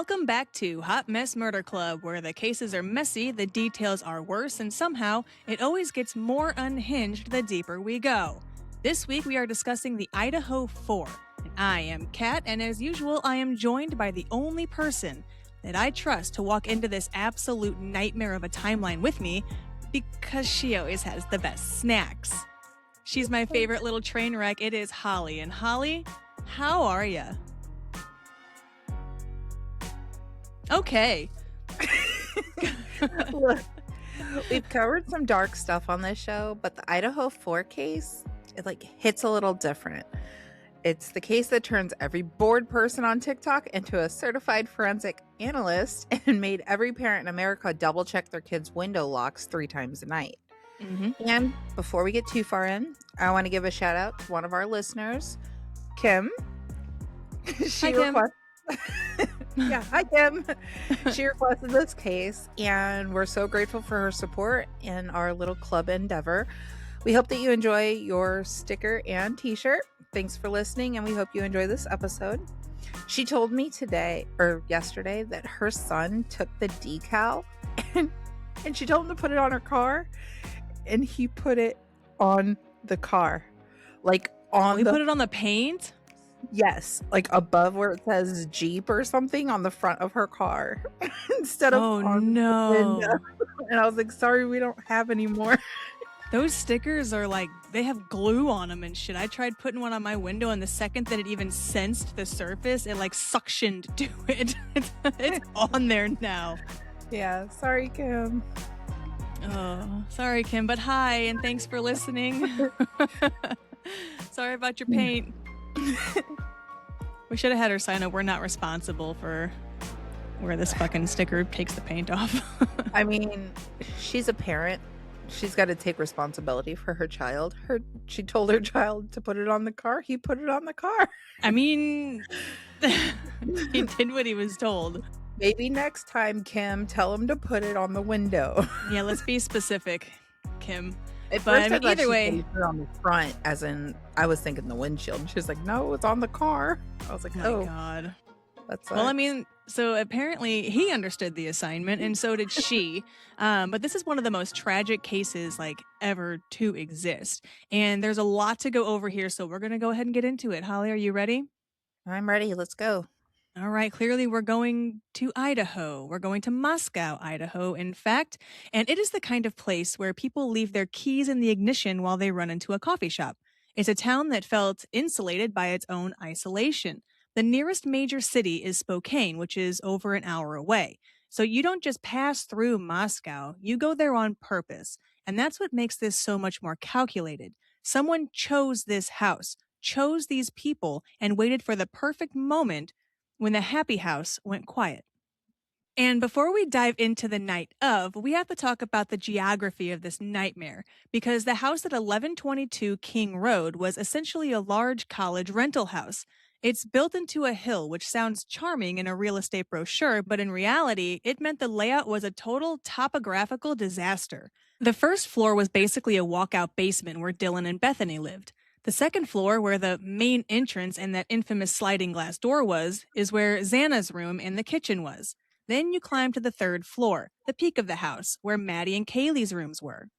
Welcome back to Hot Mess Murder Club, where the cases are messy, the details are worse, and somehow it always gets more unhinged the deeper we go. This week we are discussing the Idaho 4. And I am Kat, and as usual, I am joined by the only person that I trust to walk into this absolute nightmare of a timeline with me, because she always has the best snacks. She's my favorite little train wreck. It is Holly. And Holly, how are you? Okay. Look, we've covered some dark stuff on this show, but the Idaho 4 case, it hits a little different. It's the case that turns every bored person on TikTok into a certified forensic analyst and made every parent in America double check their kids' window locks 3 times a night. And before we get too far in, I want to give a shout out to one of our listeners, Kim. Hi, Kim. Yeah, hi Kim. She requested this case, and we're so grateful for her support in our little club endeavor. We hope that you enjoy your sticker and t-shirt. Thanks for listening, and we hope you enjoy this episode. She told me yesterday that her son took the decal and she told him to put it on her car, and he put it on the car. He put it on the paint? Yes, above where it says Jeep or something on the front of her car instead of on the window. And I was like, sorry, we don't have any more. Those stickers are they have glue on them and shit. I tried putting one on my window, and the second that it even sensed the surface, it suctioned to it. It's on there now. Yeah, sorry, Kim. Oh, sorry, Kim, but hi, and thanks for listening. Sorry about your paint. We should have had her sign up. We're not responsible for where this fucking sticker takes the paint off. I mean, she's a parent. She's got to take responsibility for her child. She told her child to put it on the car. He put it on the car. I mean, he did what he was told. Maybe next time, Kim, tell him to put it on the window. Yeah, let's be specific, Kim. At first, I either way, put it on the front, as in I was thinking the windshield. And she was like, "No, it's on the car." I was like, "Oh, my God." That's well, I mean, so apparently he understood the assignment, and so did she. But this is one of the most tragic cases ever to exist, and there's a lot to go over here. So we're gonna go ahead and get into it. Holly, are you ready? I'm ready. Let's go. All right, clearly we're going to Idaho. We're going to Moscow, Idaho, in fact. And it is the kind of place where people leave their keys in the ignition while they run into a coffee shop. It's a town that felt insulated by its own isolation. The nearest major city is Spokane, which is over an hour away. So you don't just pass through Moscow, you go there on purpose. And that's what makes this so much more calculated. Someone chose this house, chose these people, and waited for the perfect moment when the happy house went quiet. And before we dive into the night of, we have to talk about the geography of this nightmare, because the house at 1122 King Road was essentially a large college rental house. It's built into a hill, which sounds charming in a real estate brochure, but in reality, it meant the layout was a total topographical disaster. The first floor was basically a walkout basement where Dylan and Bethany lived. The second floor, where the main entrance and that infamous sliding glass door was, is where Xana's room and the kitchen was. Then you climb to the third floor, the peak of the house, where Maddie and Kaylee's rooms were.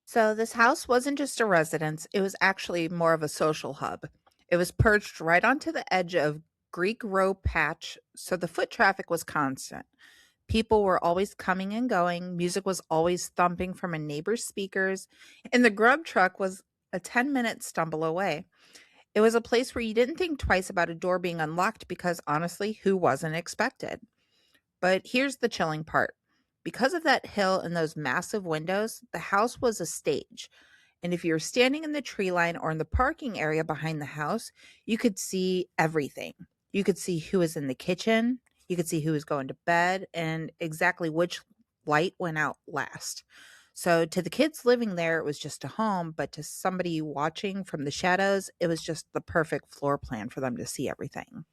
So this house wasn't just a residence, it was actually more of a social hub. It was perched right onto the edge of Greek Row Patch, so the foot traffic was constant. People were always coming and going, music was always thumping from a neighbor's speakers, and the Grub Truck was a 10-minute stumble away. It was a place where you didn't think twice about a door being unlocked because, honestly, who wasn't expected? But here's the chilling part. Because of that hill and those massive windows, the house was a stage. And if you were standing in the tree line or in the parking area behind the house, you could see everything. You could see who was in the kitchen, you could see who was going to bed, and exactly which light went out last. So to the kids living there, it was just a home, but to somebody watching from the shadows, it was just the perfect floor plan for them to see everything.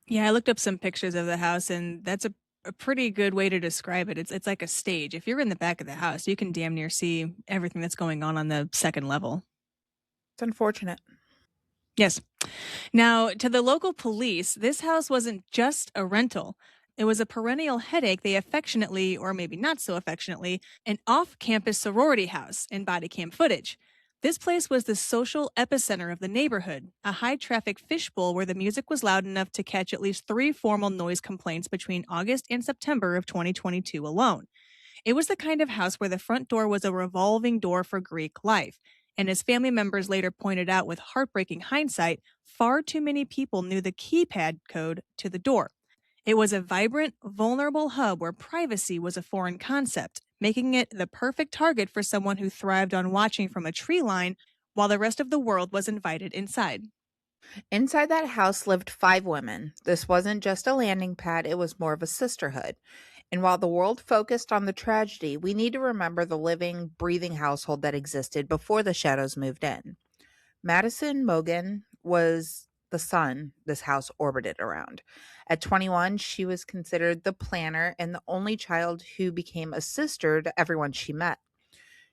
Yeah, I looked up some pictures of the house, and that's a pretty good way to describe it. It's like a stage. If you're in the back of the house, you can damn near see everything that's going on the second level. It's unfortunate. Yes. Now, to the local police, this house wasn't just a rental. It was a perennial headache they affectionately, or maybe not so affectionately, an off campus sorority house in body cam footage. This place was the social epicenter of the neighborhood, a high traffic fishbowl where the music was loud enough to catch at least 3 formal noise complaints between August and September of 2022 alone. It was the kind of house where the front door was a revolving door for Greek life. And as family members later pointed out with heartbreaking hindsight, far too many people knew the keypad code to the door. It was a vibrant, vulnerable hub where privacy was a foreign concept, making it the perfect target for someone who thrived on watching from a tree line while the rest of the world was invited inside. Inside that house lived 5 women. This wasn't just a landing pad, it was more of a sisterhood. And while the world focused on the tragedy, we need to remember the living, breathing household that existed before the shadows moved in. Madison Mogen was the sun this house orbited around. At 21, she was considered the planner and the only child who became a sister to everyone she met.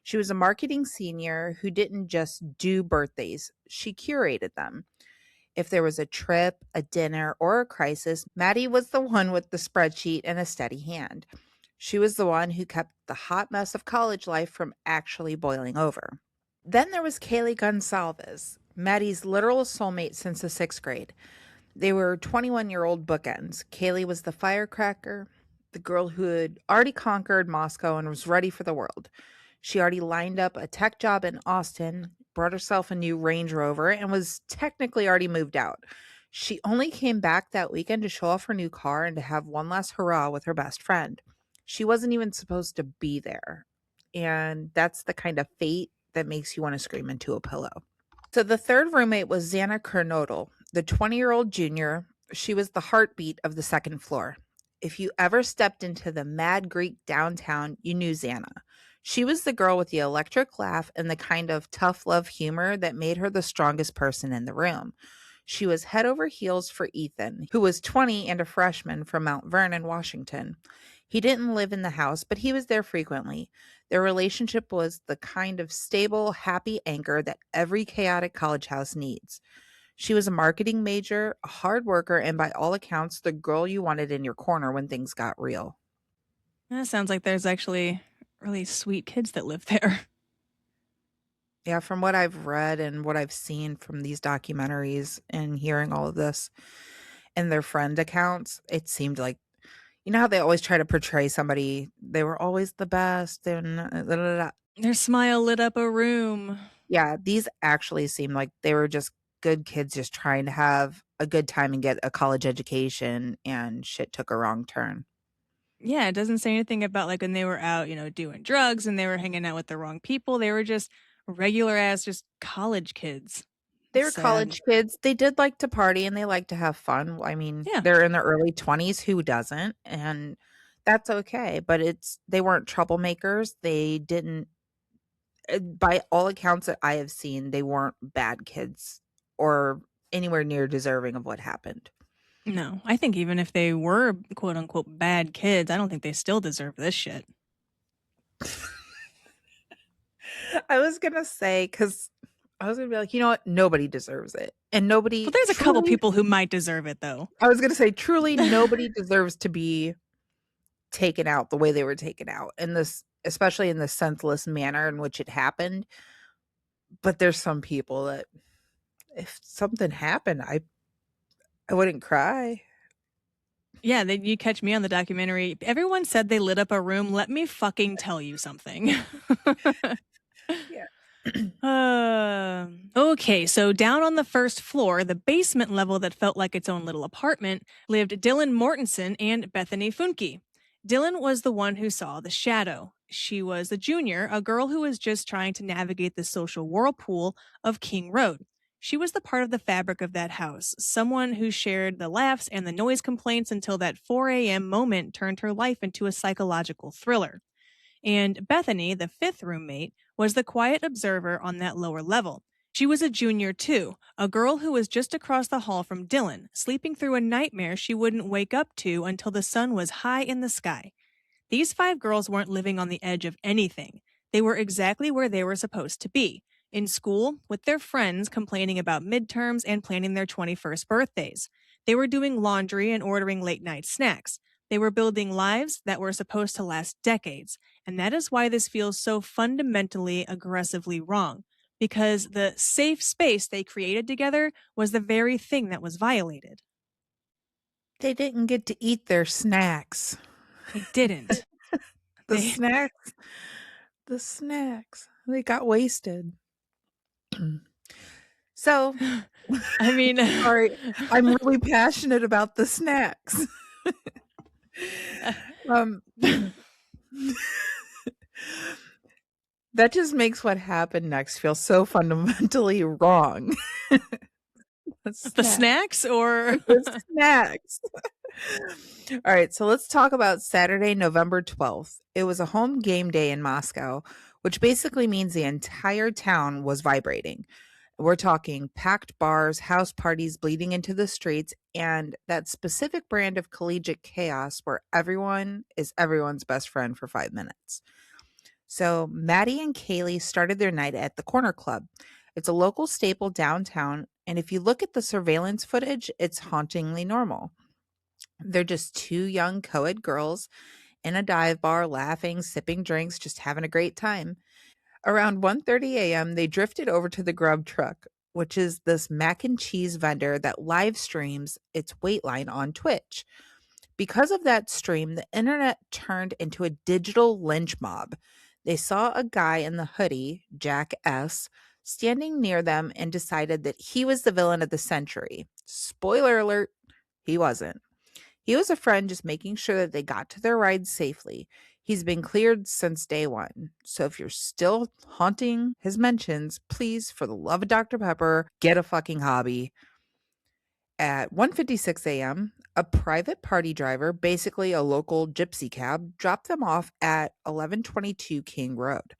She was a marketing senior who didn't just do birthdays, she curated them. If there was a trip, a dinner, or a crisis, Maddie was the one with the spreadsheet and a steady hand. She was the one who kept the hot mess of college life from actually boiling over. Then there was Kaylee Goncalves, Maddie's literal soulmate since the 6th grade. They were 21-year-old bookends. Kaylee was the firecracker, the girl who had already conquered Moscow and was ready for the world. She already lined up a tech job in Austin, brought herself a new Range Rover, and was technically already moved out. She only came back that weekend to show off her new car and to have one last hurrah with her best friend. She wasn't even supposed to be there. And that's the kind of fate that makes you want to scream into a pillow. So the third roommate was Xana Kernodle, the 20-year-old junior. She was the heartbeat of the second floor. If you ever stepped into the Mad Greek downtown, you knew Xana. She was the girl with the electric laugh and the kind of tough love humor that made her the strongest person in the room. She was head over heels for Ethan, who was 20 and a freshman from Mount Vernon, Washington. He didn't live in the house, but he was there frequently. Their relationship was the kind of stable, happy anchor that every chaotic college house needs. She was a marketing major, a hard worker, and by all accounts, the girl you wanted in your corner when things got real. That sounds like there's actually really sweet kids that live there. Yeah, from what I've read and what I've seen from these documentaries and hearing all of this and their friend accounts, it seemed like, you know how they always try to portray somebody, they were always the best and da, da, da, da. Their smile lit up a room. Yeah, these actually seem like they were just good kids just trying to have a good time and get a college education, and shit took a wrong turn. Yeah, it doesn't say anything about like when they were out, doing drugs and they were hanging out with the wrong people. They were just regular ass, just college kids. They were Sad. college kids. They did like to party and they like to have fun. I mean, Yeah. they're in their early 20s, who doesn't? And that's okay, but they weren't troublemakers. They didn't by all accounts that I have seen, they weren't bad kids or anywhere near deserving of what happened. No, I think even if they were quote unquote bad kids, I don't think they still deserve this shit. I was gonna say, because I was gonna be like, you know what? Nobody deserves it. And nobody Well, there's a couple truly, people who might deserve it though. I was gonna say, truly nobody deserves to be taken out the way they were taken out. In this, especially in the senseless manner in which it happened. But there's some people that if something happened, I wouldn't cry. Yeah, you catch me on the documentary. Everyone said they lit up a room. Let me fucking tell you something. Yeah. Okay, so down on the first floor, the basement level that felt like its own little apartment, lived Dylan Mortensen and Bethany Funke. Dylan was the one who saw the shadow. She was a junior, a girl who was just trying to navigate the social whirlpool of King Road. She was the part of the fabric of that house, someone who shared the laughs and the noise complaints until that 4 a.m. moment turned her life into a psychological thriller. And Bethany, the fifth roommate, was the quiet observer on that lower level. She was a junior too, a girl who was just across the hall from Dylan, sleeping through a nightmare she wouldn't wake up to until the sun was high in the sky. These 5 girls weren't living on the edge of anything. They were exactly where they were supposed to be, in school, with their friends complaining about midterms and planning their 21st birthdays. They were doing laundry and ordering late night snacks. They were building lives that were supposed to last decades, and that is why this feels so fundamentally aggressively wrong, because the safe space they created together was the very thing that was violated. They didn't get to eat their snacks. They didn't. The They snacks. The snacks. They got wasted. So, I mean, sorry, I'm really passionate about the snacks. Um, that just makes what happened next feel so fundamentally wrong. the snacks or The snacks. All right, so let's talk about Saturday, November 12th. It was a home game day in Moscow, which basically means the entire town was vibrating. We're talking packed bars, house parties bleeding into the streets, and that specific brand of collegiate chaos where everyone is everyone's best friend for 5 minutes. So, Maddie and Kaylee started their night at the Corner Club. It's a local staple downtown, and if you look at the surveillance footage, it's hauntingly normal. They're just two young co-ed girls in a dive bar, laughing, sipping drinks, just having a great time. Around 1:30 a.m., they drifted over to the Grub Truck, which is this mac and cheese vendor that live streams its wait line on Twitch. Because of that stream, the internet turned into a digital lynch mob. They saw a guy in the hoodie, Jack S., standing near them and decided that he was the villain of the century. Spoiler alert, he wasn't. He was a friend just making sure that they got to their rides safely. He's been cleared since day one. So if you're still haunting his mentions, please, for the love of Dr. Pepper, get a fucking hobby. At 1:56 a.m., a private party driver, basically a local gypsy cab, dropped them off at 1122 King Road.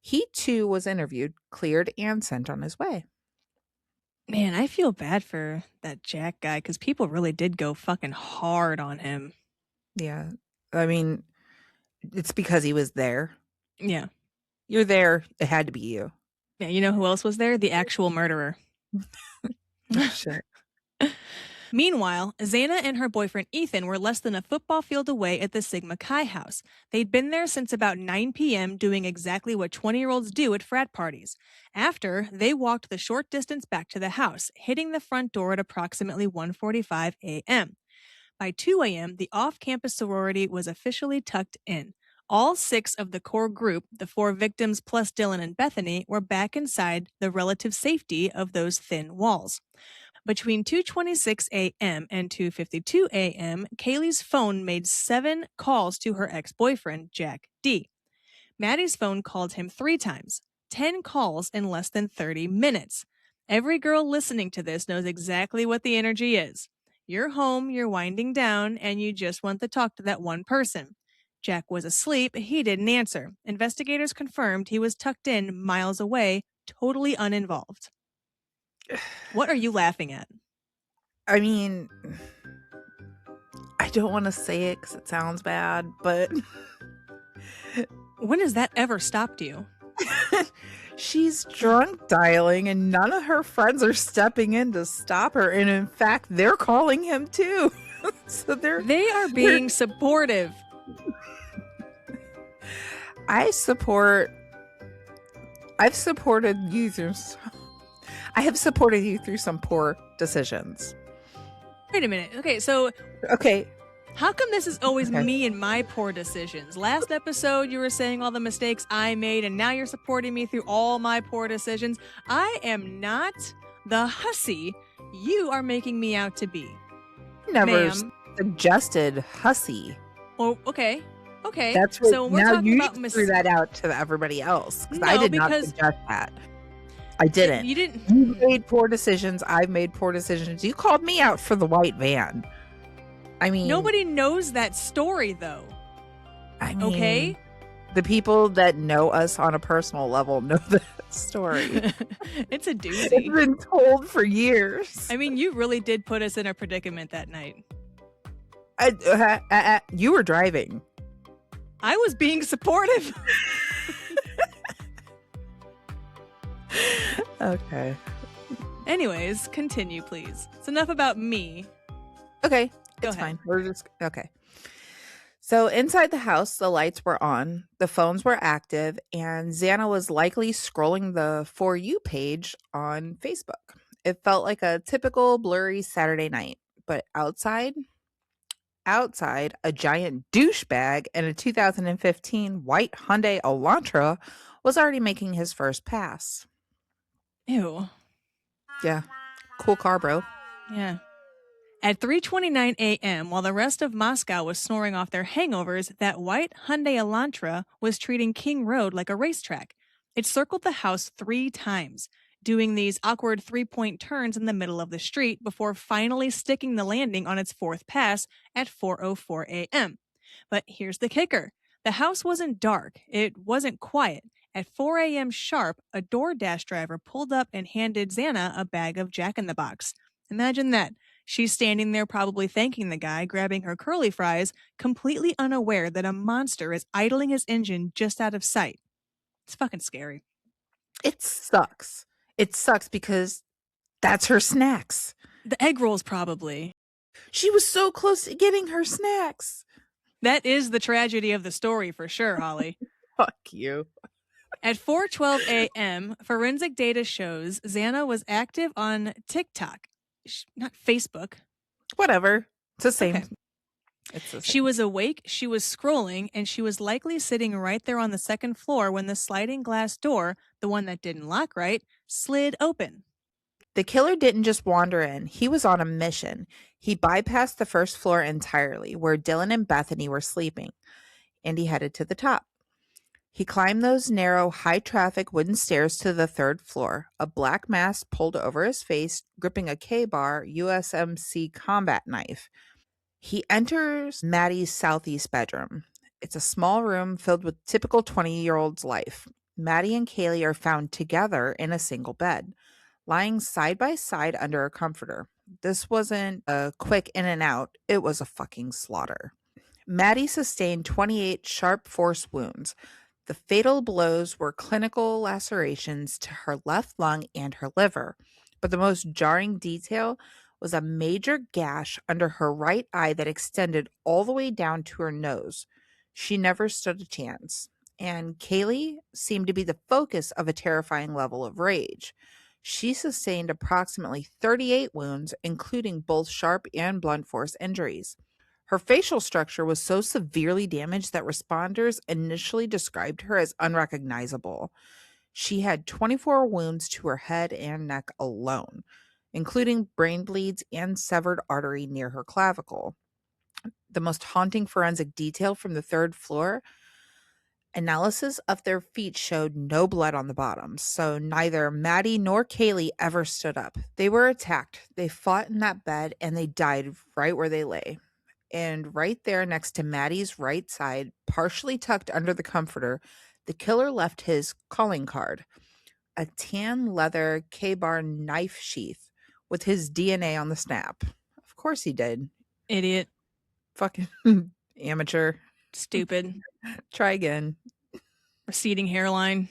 He too was interviewed, cleared, and sent on his way. man, I feel bad for that Jack guy because people really did go fucking hard on him. Yeah. I mean, it's because he was there. Yeah. You're there. It had to be you. Yeah, you know who else was there? The actual murderer. Shit. Meanwhile, Xana and her boyfriend Ethan were less than a football field away at the Sigma Chi house. They'd been there since about 9 p.m. doing exactly what 20-year-olds do at frat parties. After, they walked the short distance back to the house, hitting the front door at approximately 1:45 a.m. By 2 a.m., the off-campus sorority was officially tucked in. All 6 of the core group, the 4 victims plus Dylan and Bethany, were back inside the relative safety of those thin walls. Between 2:26 a.m. and 2:52 a.m., Kaylee's phone made 7 calls to her ex-boyfriend, Jack D. Maddie's phone called him 3 times, 10 calls in less than 30 minutes. Every girl listening to this knows exactly what the energy is. You're home, you're winding down, and you just want to talk to that one person. Jack was asleep, he didn't answer. Investigators confirmed he was tucked in miles away, totally uninvolved. What are you laughing at? I mean, I don't want to say it because it sounds bad, but When has that ever stopped you? she's drunk dialing and none of her friends are stepping in to stop her. And in fact, they're calling him too. So They are being supportive. I've supported you through I have supported you through some poor decisions. Wait a minute. Okay, so Okay. how come this is always me and my poor decisions? Last episode, you were saying all the mistakes I made, and now you're supporting me through all my poor decisions. I am not the hussy you are making me out to be. Never Ma'am. suggested hussy. Oh, okay. Okay. That's what, so we're now talking you about threw that out to everybody else. No, I did not because- suggest that. I didn't. You didn't. You made poor decisions. I've made poor decisions. You called me out for the white van. I mean, Nobody knows that story, though. I mean, Okay? the people that know us on a personal level know that story. It's a It's doozy. been told for years. I mean, you really did put us in a predicament that night. You were driving. I was being supportive. Okay. Anyways, continue, please. It's enough about me. Okay. Go It's ahead. fine. We're just okay. So inside the house, the lights were on, the phones were active, and Xana was likely scrolling the For You page on Facebook. It felt like a typical blurry Saturday night. But outside, a giant douchebag in a 2015 white Hyundai Elantra was already making his first pass. Ew. Yeah, cool car, bro. Yeah. At 3:29 a.m., while the rest of Moscow was snoring off their hangovers, that white Hyundai Elantra was treating King Road like a racetrack. It circled the house 3 times, doing these awkward three-point turns in the middle of the street before finally sticking the landing on its fourth pass at 4:04 a.m. But here's the kicker. The house wasn't dark. It wasn't quiet. At 4 a.m. sharp, a DoorDash driver pulled up and handed Xana a bag of Jack in the Box. Imagine that. She's standing there probably thanking the guy, grabbing her curly fries, completely unaware that a monster is idling his engine just out of sight. It's fucking scary. It sucks. It sucks because that's her snacks. The egg rolls, probably. She was so close to getting her snacks. That is the tragedy of the story for sure, Holly. Fuck you. At 4:12 a.m., forensic data shows Xana was active on TikTok, not Facebook. Whatever. It's the same. Okay. It's the same. She was awake, she was scrolling, and she was likely sitting right there on the second floor when the sliding glass door, the one that didn't lock right, slid open. The killer didn't just wander in, he was on a mission. He bypassed the first floor entirely, where Dylan and Bethany were sleeping, and he headed to the top. He climbed those narrow, high traffic wooden stairs to the third floor, a black mask pulled over his face, gripping a K bar USMC combat knife. He enters Maddie's southeast bedroom. It's a small room filled with typical 20-year-old's life. Maddie and Kaylee are found together in a single bed, lying side by side under a comforter. This wasn't a quick in and out, it was a fucking slaughter. Maddie sustained 28 sharp force wounds. The fatal blows were clinical lacerations to her left lung and her liver. But the most jarring detail was a major gash under her right eye that extended all the way down to her nose. She never stood a chance. And Kaylee seemed to be the focus of a terrifying level of rage. She sustained approximately 38 wounds, including both sharp and blunt force injuries. Her facial structure was so severely damaged that responders initially described her as unrecognizable. She had 24 wounds to her head and neck alone, including brain bleeds and severed artery near her clavicle. The most haunting forensic detail from the third floor: analysis of their feet showed no blood on the bottoms, so neither Maddie nor Kaylee ever stood up. They were attacked, they fought in that bed, and they died right where they lay. And right there next to Maddie's right side, partially tucked under the comforter, the killer left his calling card, a tan leather K-bar knife sheath with his DNA on the snap. Of course he did. Idiot. Fucking amateur. Stupid. Try again. Receding hairline.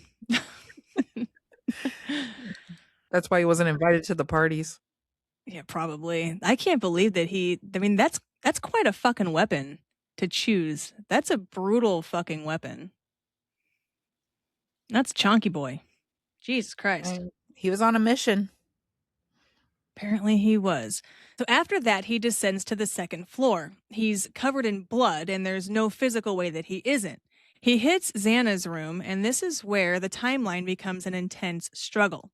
That's why he wasn't invited to the parties. Yeah, probably. I can't believe that that's quite a fucking weapon to choose. That's a brutal fucking weapon. That's Chonky Boy. Jesus Christ. And he was on a mission. Apparently he was. So after that, he descends to the second floor. He's covered in blood, and there's no physical way that he isn't. He hits Xana's room, and this is where the timeline becomes an intense struggle.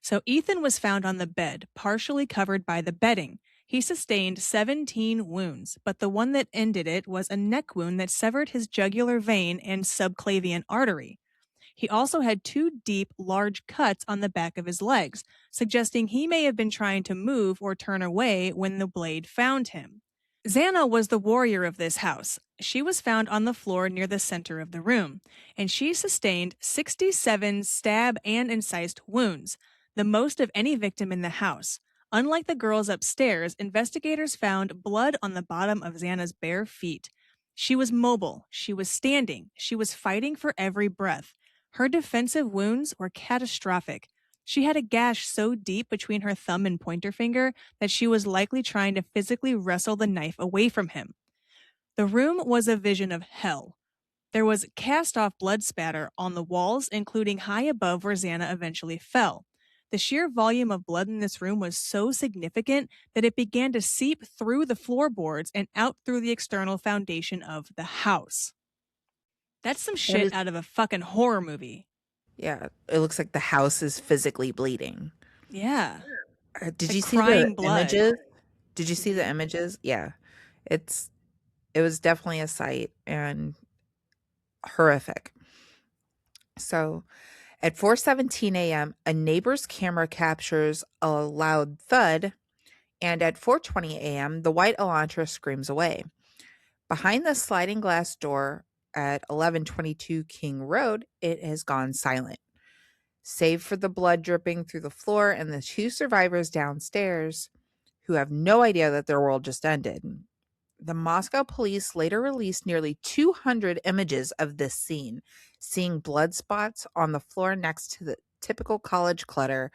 So Ethan was found on the bed, partially covered by the bedding. He sustained 17 wounds, but the one that ended it was a neck wound that severed his jugular vein and subclavian artery. He also had 2 deep, large cuts on the back of his legs, suggesting he may have been trying to move or turn away when the blade found him. Xana was the warrior of this house. She was found on the floor near the center of the room, and she sustained 67 stab and incised wounds, the most of any victim in the house. Unlike the girls upstairs, investigators found blood on the bottom of Xana's bare feet. She was mobile, she was standing, she was fighting for every breath. Her defensive wounds were catastrophic. She had a gash so deep between her thumb and pointer finger that she was likely trying to physically wrestle the knife away from him. The room was a vision of hell. There was cast off blood spatter on the walls, including high above where Xana eventually fell. The sheer volume of blood in this room was so significant that it began to seep through the floorboards and out through the external foundation of the house. That's some That shit is, out of a fucking horror movie. yeah, it looks like the house is physically bleeding. Yeah. Did Like you see the crying blood. images? Did you see the Mhm. images? Yeah. It's it was definitely a sight and horrific. So, at 4:17 a.m., a neighbor's camera captures a loud thud, and at 4:20 a.m., the white Elantra screams away. Behind the sliding glass door at 1122 King Road, it has gone silent. Save for the blood dripping through the floor and the two survivors downstairs who have no idea that their world just ended. The Moscow police later released nearly 200 images of this scene, seeing blood spots on the floor next to the typical college clutter.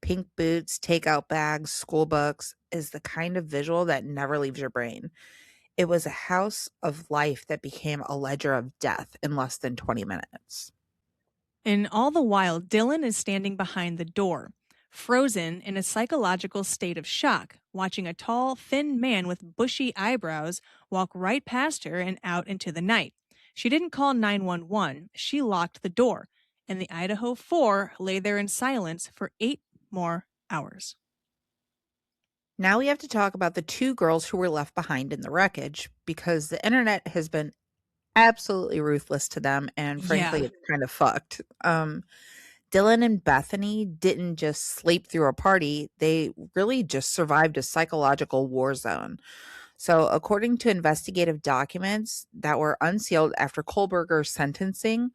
Pink boots, takeout bags, school books is the kind of visual that never leaves your brain. It was a house of life that became a ledger of death in less than 20 minutes. And all the while, Dylan is standing behind the door, frozen in a psychological state of shock, watching a tall, thin man with bushy eyebrows walk right past her and out into the night. She didn't call 911, she locked the door, and the Idaho 4 lay there in silence for 8 more hours. Now we have to talk about the two girls who were left behind in the wreckage because the internet has been absolutely ruthless to them, and frankly, Yeah. it's kind of fucked. Dylan and Bethany didn't just sleep through a party, they really just survived a psychological war zone. So, according to investigative documents that were unsealed after Kohlberger's sentencing,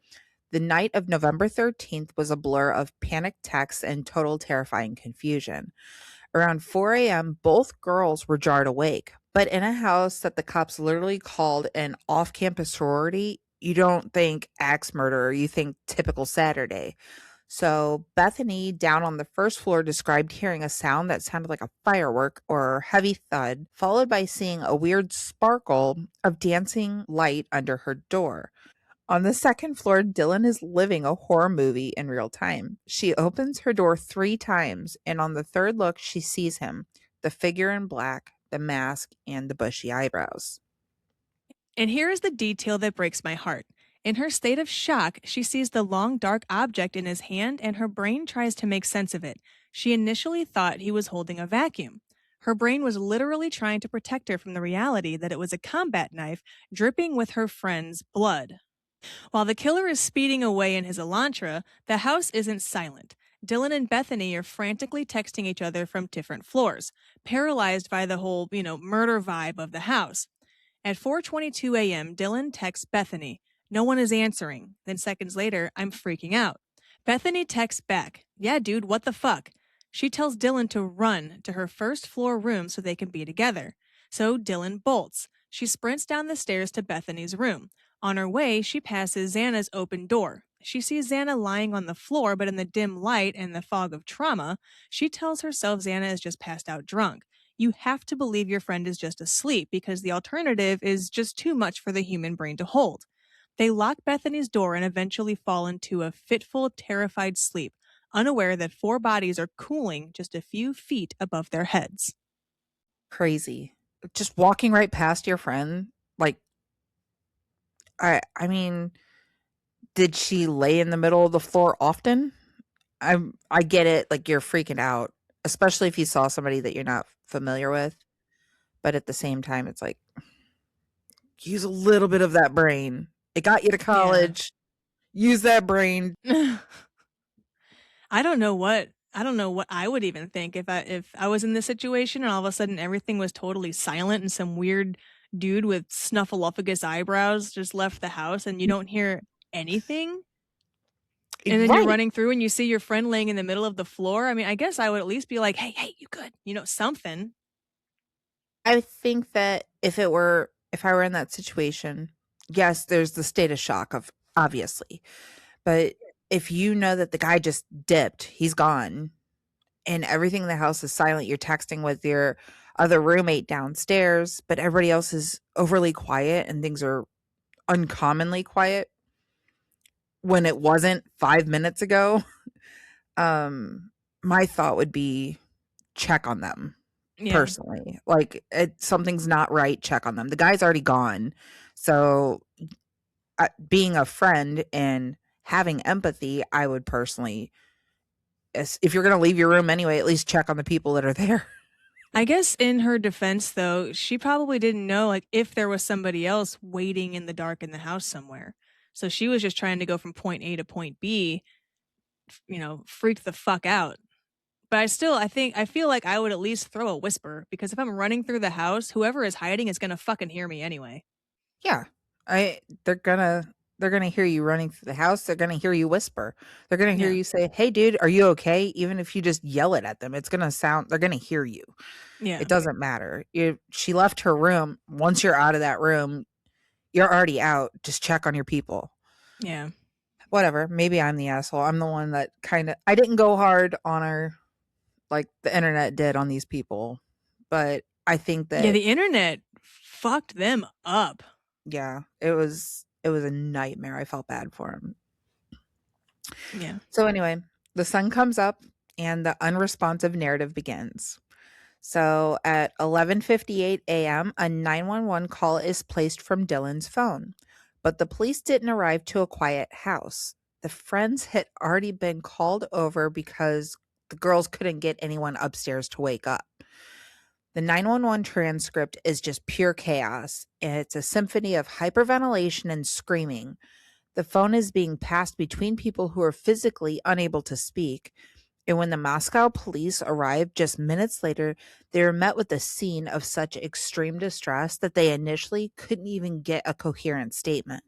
the night of November 13th was a blur of panicked texts and total terrifying confusion. Around 4 a.m., both girls were jarred awake, but in a house that the cops literally called an off campus sorority, you don't think axe murder, you think typical Saturday. So, Bethany, down on the first floor, described hearing a sound that sounded like a firework or heavy thud, followed by seeing a weird sparkle of dancing light under her door. On the second floor, Dylan is living a horror movie in real time. She opens her door 3 times, and on the third look, she sees him, the figure in black, the mask, and the bushy eyebrows. And here is the detail that breaks my heart. In her state of shock, she sees the long dark object in his hand and her brain tries to make sense of it. She initially thought he was holding a vacuum. Her brain was literally trying to protect her from the reality that it was a combat knife dripping with her friend's blood. While the killer is speeding away in his Elantra, the house isn't silent. Dylan and Bethany are frantically texting each other from different floors, paralyzed by the whole, murder vibe of the house. At 4:22 a.m., Dylan texts Bethany. No one is answering. Then seconds later, I'm freaking out. Bethany texts back. Yeah, dude, what the fuck? She tells Dylan to run to her first floor room so they can be together. So Dylan bolts. She sprints down the stairs to Bethany's room. On her way, she passes Xana's open door. She sees Xana lying on the floor, but in the dim light and the fog of trauma, she tells herself Xana is just passed out drunk. You have to believe your friend is just asleep because the alternative is just too much for the human brain to hold. They lock Bethany's door and eventually fall into a fitful, terrified sleep, unaware that 4 bodies are cooling just a few feet above their heads. Crazy. Just walking right past your friend, like I mean, did she lay in the middle of the floor often? I get it, like you're freaking out, especially if you saw somebody that you're not familiar with, but at the same time it's like use a little bit of that brain. It got you to Yeah. college. Use that brain. I don't know what I would even think if I was in this situation and all of a sudden everything was totally silent and some weird dude with snuffleupagus eyebrows just left the house and you don't hear anything. And then you're Right. running through and you see your friend laying in the middle of the floor. I mean, I guess I would at least be like, hey, you good? Something. I think that if I were in that situation, yes, there's the state of shock of obviously. But if you know that the guy just dipped, he's gone, and everything in the house is silent, you're texting with your other roommate downstairs, but everybody else is overly quiet and things are uncommonly quiet when it wasn't 5 minutes ago. My thought would be check on them Yeah. personally. Like something's not right, check on them. The guy's already gone. So being a friend and having empathy, I would personally, if you're going to leave your room anyway, at least check on the people that are there. I guess in her defense, though, she probably didn't know like if there was somebody else waiting in the dark in the house somewhere. So she was just trying to go from point A to point B, freaked the fuck out. But I feel like I would at least throw a whisper because if I'm running through the house, whoever is hiding is gonna fucking hear me anyway. Yeah. I they're gonna hear you running through the house. They're gonna hear you whisper. They're gonna hear Yeah. you say, "Hey, dude, are you okay?" Even if you just yell it at them, it's gonna sound. They're gonna hear you. Yeah. It doesn't matter. She left her room. Once you're out of that room, you're already out. Just check on your people. Yeah. Whatever. Maybe I'm the asshole. I'm the one that I didn't go hard on her like the internet did on these people. But I think Yeah, that the internet fucked them up. yeah, it was a nightmare. I felt bad for him. Yeah. So anyway, the sun comes up and the unresponsive narrative begins. So at 11:58 a.m., a 911 call is placed from Dylan's phone. But the police didn't arrive to a quiet house. The friends had already been called over because the girls couldn't get anyone upstairs to wake up. The 911 transcript is just pure chaos, and it's a symphony of hyperventilation and screaming. The phone is being passed between people who are physically unable to speak. And when the Moscow police arrived just minutes later, they were met with a scene of such extreme distress that they initially couldn't even get a coherent statement.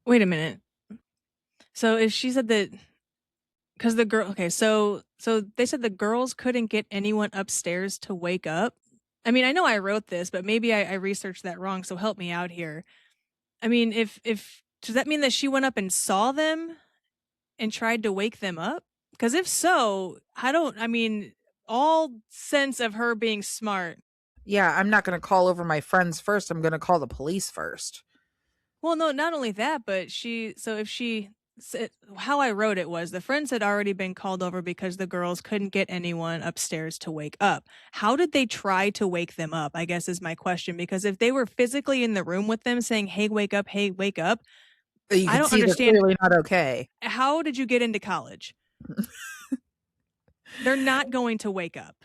Wait a minute. So if she said that because the girl okay, so they said the girls couldn't get anyone upstairs to wake up. I mean, I know I wrote this, but maybe I researched that wrong, so help me out here. I mean, if does that mean that she went up and saw them and tried to wake them up? Because if so, I mean, all sense of her being smart. Yeah, I'm not going to call over my friends first. I'm going to call the police first. Well, no, not only that, but if she said, how I wrote it was the friends had already been called over because the girls couldn't get anyone upstairs to wake up. How did they try to wake them up? I guess is my question. Because if they were physically in the room with them saying, hey, wake up, You I can don't see they're understand. clearly not okay. How did you get into college? They're not going to wake up.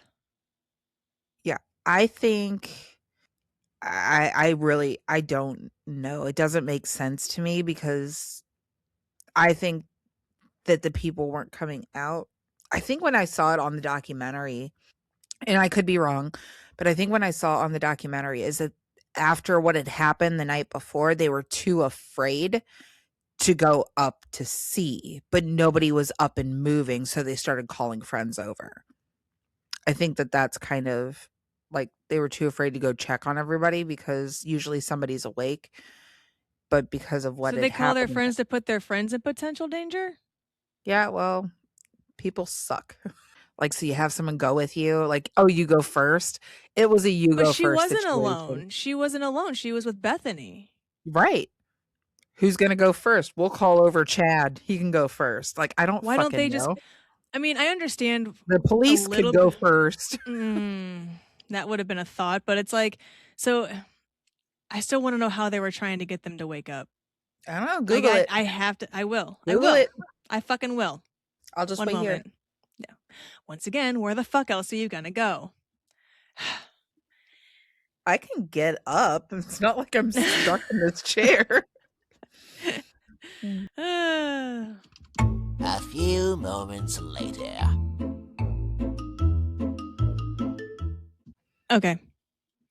Yeah, I think I don't know. It doesn't make sense to me because I think that the people weren't coming out. I think when I saw it on the documentary, and I could be wrong, but I think when I saw on the documentary is that after what had happened the night before, they were too afraid to go up to see, but nobody was up and moving, so they started calling friends over. I think that that's kind of like they were too afraid to go check on everybody because usually somebody's awake, but because of what So had they call their happened. friends to put their friends in potential danger? Yeah, well, people suck. Like, so you have someone go with you, like, oh, you go first. It was a you But go she first wasn't situation. alone. She wasn't alone. She was with Bethany. Right. Who's gonna go first? We'll call over Chad. He can go first. Like, I don't Why don't fucking they just know. I mean, I understand The a police could little go first. that would have been a thought, but it's like so I still want to know how they were trying to get them to wake up. I don't know. Like Google it. I have to I will. I Google will. it. I fucking will. I'll just One wait here. moment. Yeah. Once again, where the fuck else are you gonna go? I can get up. It's not like I'm stuck in this chair. Ah. A few moments later. Okay.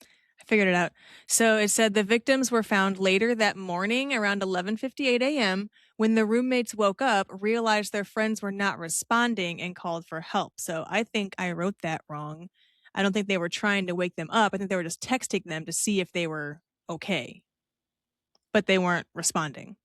I figured it out. So it said the victims were found later that morning around 11:58 a.m. when the roommates woke up, realized their friends were not responding and called for help. So I think I wrote that wrong. I don't think they were trying to wake them up. I think they were just texting them to see if they were okay. But they weren't responding.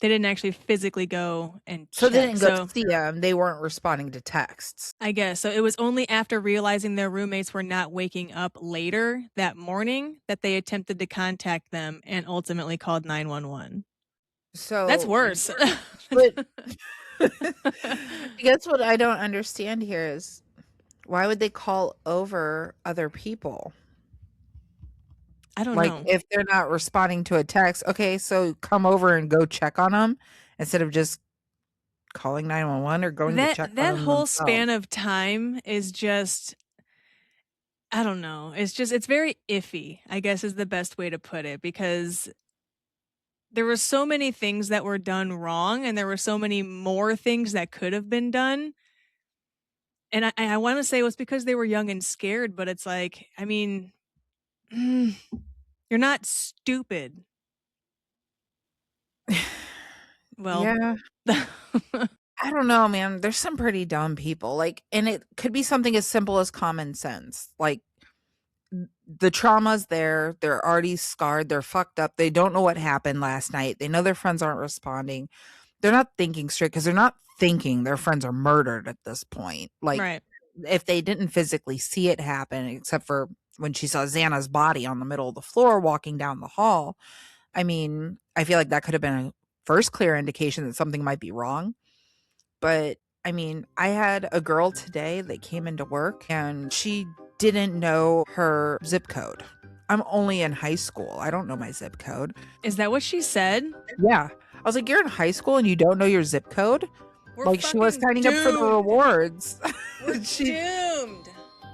They didn't actually physically go and So they check. didn't go So see them. They weren't responding to texts. I guess. So it was only after realizing their roommates were not waking up later that morning that they attempted to contact them and ultimately called 911. That's So, worse. but I guess what I don't understand here is why would they call over other people? I don't Like, know. if they're not responding to a text, okay, so come over and go check on them instead of just calling 911 or going to check on That them whole themselves. span of time is just, I don't know. It's very iffy, I guess is the best way to put it, because there were so many things that were done wrong and there were so many more things that could have been done. And I want to say it was because they were young and scared, but it's like, I mean, you're not stupid. Well, Yeah. I don't know, man. There's some pretty dumb people. Like, and it could be something as simple as common sense. Like, the trauma's there. They're already scarred. They're fucked up. They don't know what happened last night. They know their friends aren't responding. They're not thinking straight because they're not thinking their friends are murdered at this point. Like, right. if they didn't physically see it happen, except for when she saw Xana's body on the middle of the floor walking down the hall, I mean, I feel like that could have been a first clear indication that something might be wrong. But I mean, I had a girl today that came into work and she didn't know her zip code. I'm only in high school. I don't know my zip code. Is that what she said? Yeah. I was like, you're in high school and you don't know your zip code? We're Like, she was fucking signing up for the doomed. rewards. We're doomed.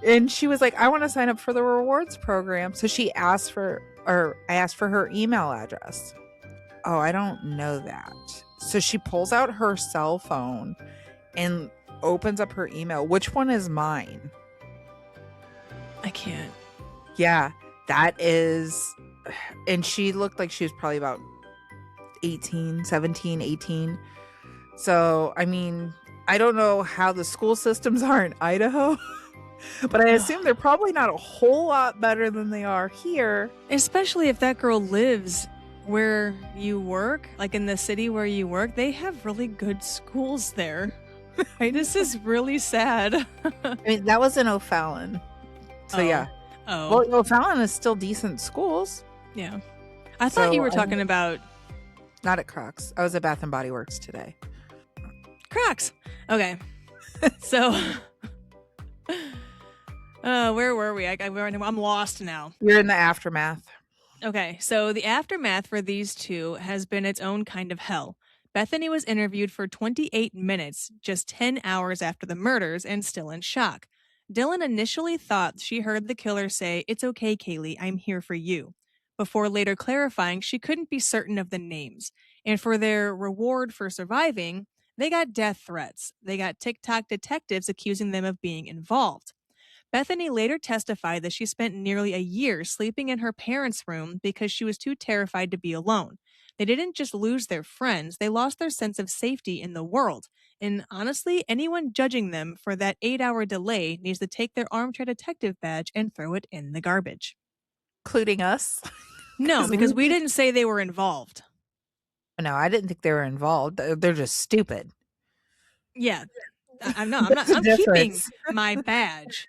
And she was like, I want to sign up for the rewards program. So she asked for, or I asked for her email address. Oh, I don't know that. So she pulls out her cell phone and opens up her email. Which one is mine? I can't. Yeah, that is. And she looked like she was probably about 18, 17, 18. So, I mean, I don't know how the school systems are in Idaho, but I assume they're probably not a whole lot better than they are here. Especially if that girl lives where you work, like in the city where you work, they have really good schools there. This is really sad. I mean, that was in O'Fallon. So, yeah. Oh. Well, O'Fallon is still decent schools. Yeah. I thought you were talking about... Not at Crocs. I was at Bath and Body Works today. Crocs. Okay. So... where were we? I'm lost now. You're in the aftermath. Okay, so the aftermath for these two has been its own kind of hell. Bethany was interviewed for 28 minutes, just 10 hours after the murders, and still in shock. Dylan initially thought she heard the killer say, "It's okay, Kaylee, I'm here for you," before later clarifying she couldn't be certain of the names. And for their reward for surviving, they got death threats. They got TikTok detectives accusing them of being involved. Bethany later testified that she spent nearly a year sleeping in her parents' room because she was too terrified to be alone. They didn't just lose their friends, they lost their sense of safety in the world. And honestly, anyone judging them for that 8-hour delay needs to take their armchair detective badge and throw it in the garbage. Including us? No, because we didn't say they were involved. No, I didn't think they were involved. They're just stupid. Yeah. I'm keeping my badge.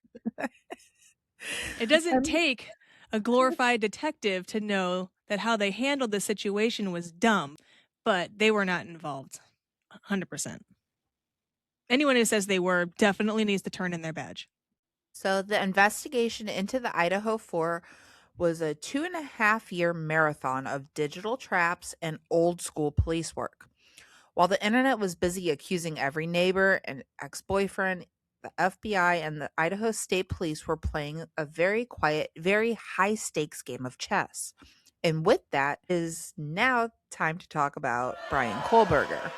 It doesn't take a glorified detective to know that how they handled the situation was dumb, but they were not involved. 100%. Anyone who says they were definitely needs to turn in their badge. So the investigation into the Idaho 4 was a 2.5-year marathon of digital traps and old school police work. While the internet was busy accusing every neighbor and ex-boyfriend, the FBI and the Idaho State Police were playing a very quiet, very high-stakes game of chess. And with that is now time to talk about Brian Kohlberger.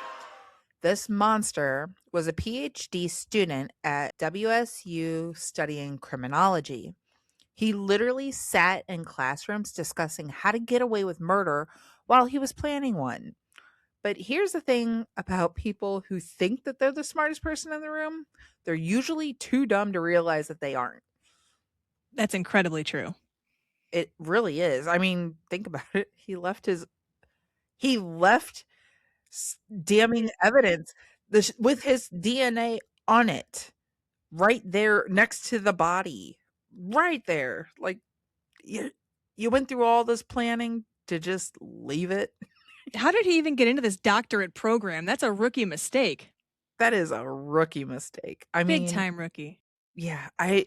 This monster was a PhD student at WSU studying criminology. He literally sat in classrooms discussing how to get away with murder while he was planning one. But here's the thing about people who think that they're the smartest person in the room. They're usually too dumb to realize that they aren't. That's incredibly true. It really is. I mean, think about it. He left damning evidence with his DNA on it, right there next to the body, right there. Like you went through all this planning to just leave it. How did he even get into this doctorate program? That's a rookie mistake. That is a rookie mistake. I Big mean, time rookie. yeah, I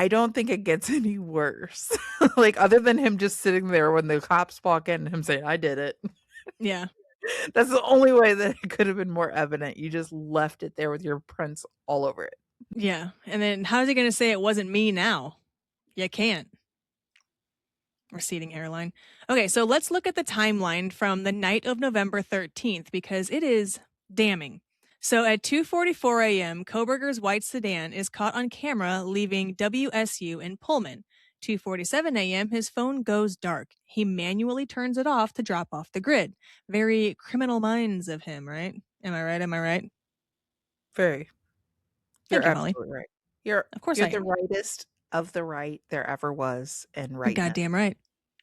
don't think it gets any worse. Like other than him just sitting there when the cops walk in and him saying, "I did it." Yeah. That's the only way that it could have been more evident. You just left it there with your prints all over it. Yeah. And then how's he going to say it wasn't me now? You can't. Receding hairline. Okay, so let's look at the timeline from the night of November 13th because it is damning. So at 2:44 a.m., Koberger's white sedan is caught on camera leaving WSU in Pullman. 2:47 a.m., his phone goes dark. He manually turns it off to drop off the grid. Very Criminal Minds of him, right? Am I right? Am I right? Very. Thank You're you, Molly. absolutely right. You're Of course you're I the am. rightest of the right there ever was in You're rightness. goddamn right.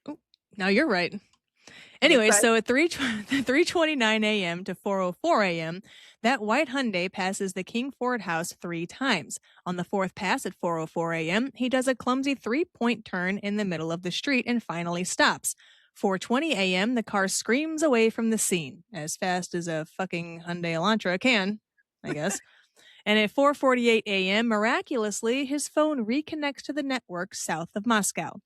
Ooh, now you're right. Yes, Anyway, I so at 3:29 a.m. to 4:04 a.m., that white Hyundai passes the King Ford house 3 times. On the fourth pass at 4:04 a.m., he does a clumsy 3-point turn in the middle of the street and finally stops. 4:20 a.m., the car screams away from the scene as fast as a fucking Hyundai Elantra can, I guess. And at 4:48 a.m., miraculously, his phone reconnects to the network south of Moscow.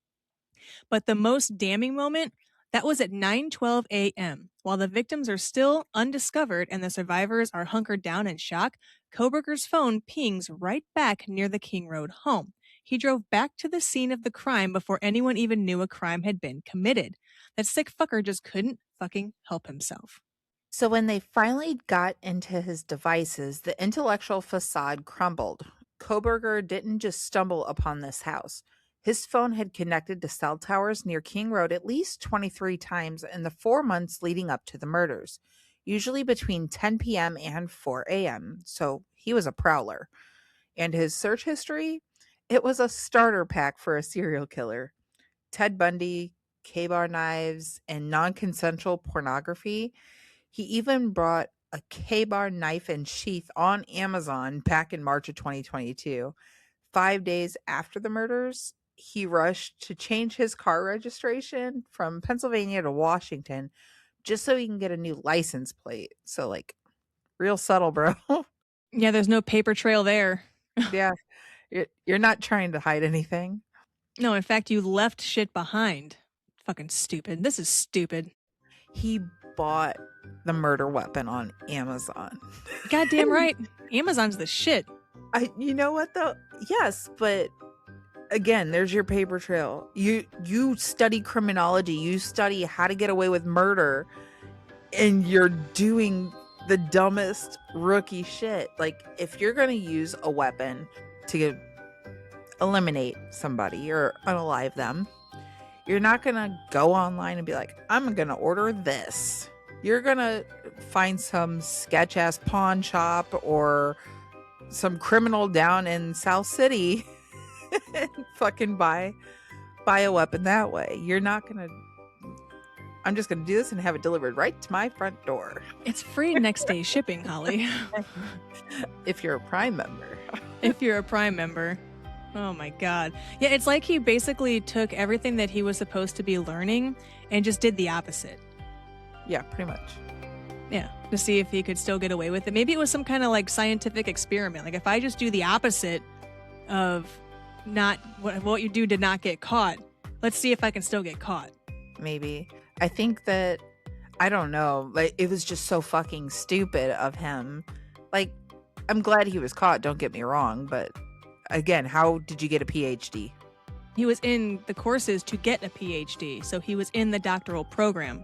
But the most damning moment, that was at 9:12 a.m. While the victims are still undiscovered and the survivors are hunkered down in shock, Koberger's phone pings right back near the King Road home. He drove back to the scene of the crime before anyone even knew a crime had been committed. That sick fucker just couldn't fucking help himself. So when they finally got into his devices, the intellectual facade crumbled. Koberger didn't just stumble upon this house. His phone had connected to cell towers near King Road at least 23 times in the 4 months leading up to the murders, usually between 10 p.m. and 4 a.m. So he was a prowler. And his search history? It was a starter pack for a serial killer. Ted Bundy, K-bar knives, and non-consensual pornography. He even brought a K-bar knife and sheath on Amazon back in March of 2022. 5 days after the murders, he rushed to change his car registration from Pennsylvania to Washington just so he can get a new license plate. So, like, real subtle, bro. Yeah, there's no paper trail there. Yeah. You're not trying to hide anything. No, in fact, you left shit behind. Fucking stupid. This is stupid. He bought the murder weapon on Amazon. Goddamn right. Amazon's the shit. You know what though? Yes, but again, there's your paper trail. You study criminology, you study how to get away with murder, and you're doing the dumbest rookie shit. Like if you're going to use a weapon to eliminate somebody or unalive them, you're not going to go online and be like, I'm going to order this. You're going to find some sketch ass pawn shop or some criminal down in South City and fucking buy a weapon that way. You're not going to, I'm just going to do this and have it delivered right to my front door. It's free next day shipping, Holly. If you're a Prime member. If you're a Prime member. Oh my God. Yeah, it's like he basically took everything that he was supposed to be learning and just did the opposite. Yeah, pretty much. Yeah, to see if he could still get away with it. Maybe it was some kind of like scientific experiment. Like if I just do the opposite of not what you do to not get caught, let's see if I can still get caught. Maybe. I think that, I don't know, like it was just so fucking stupid of him. Like, I'm glad he was caught, don't get me wrong, but again, how did you get a PhD? He was in the courses to get a PhD, so he was in the doctoral program.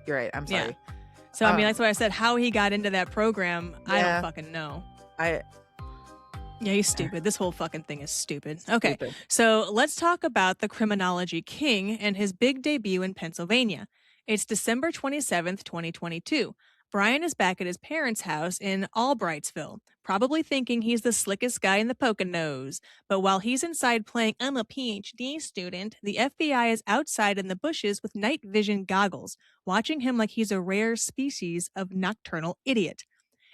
You're right, I'm sorry. Yeah. So, I mean, that's why I said how he got into that program, I Yeah. don't fucking know. Yeah, He's stupid. This whole fucking thing is stupid. Okay, stupid. so let's talk about the criminology king and his big debut in Pennsylvania. It's December 27th, 2022. Brian is back at his parents' house in Albrightsville, probably thinking he's the slickest guy in the Poconos. But while he's inside playing I'm a PhD student, the FBI is outside in the bushes with night vision goggles, watching him like he's a rare species of nocturnal idiot.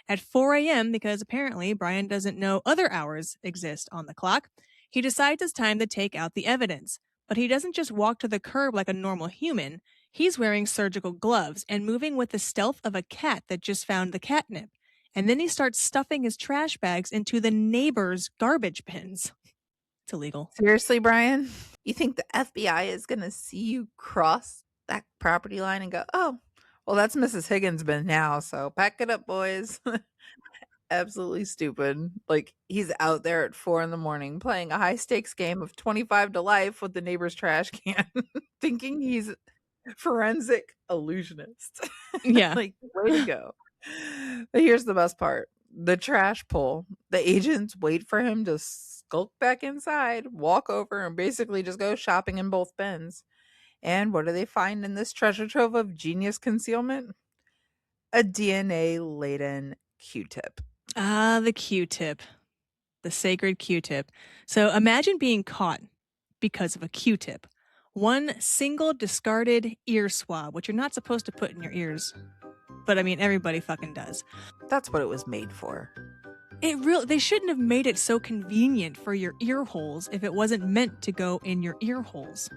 At 4 a.m., because apparently Brian doesn't know other hours exist on the clock, he decides it's time to take out the evidence. But he doesn't just walk to the curb like a normal human. He's wearing surgical gloves and moving with the stealth of a cat that just found the catnip. And then he starts stuffing his trash bags into the neighbor's garbage bins. It's illegal. Seriously, Brian? You think the FBI is going to see you cross that property line and go, oh, well, that's Mrs. Higgins' bin now, so pack it up, boys. Absolutely stupid. Like, he's out there at 4 a.m. playing a high-stakes game of 25 to life with the neighbor's trash can, thinking he's forensic illusionist. Yeah. Like, way to go. But here's the best part. The trash pull. The agents wait for him to skulk back inside, walk over, and basically just go shopping in both bins. And what do they find in this treasure trove of genius concealment? A DNA-laden Q-tip. Ah, the Q-tip. The sacred Q-tip. So imagine being caught because of a Q-tip. One single discarded ear swab, which you're not supposed to put in your ears. But I mean, everybody fucking does. That's what it was made for. They shouldn't have made it so convenient for your ear holes if it wasn't meant to go in your ear holes.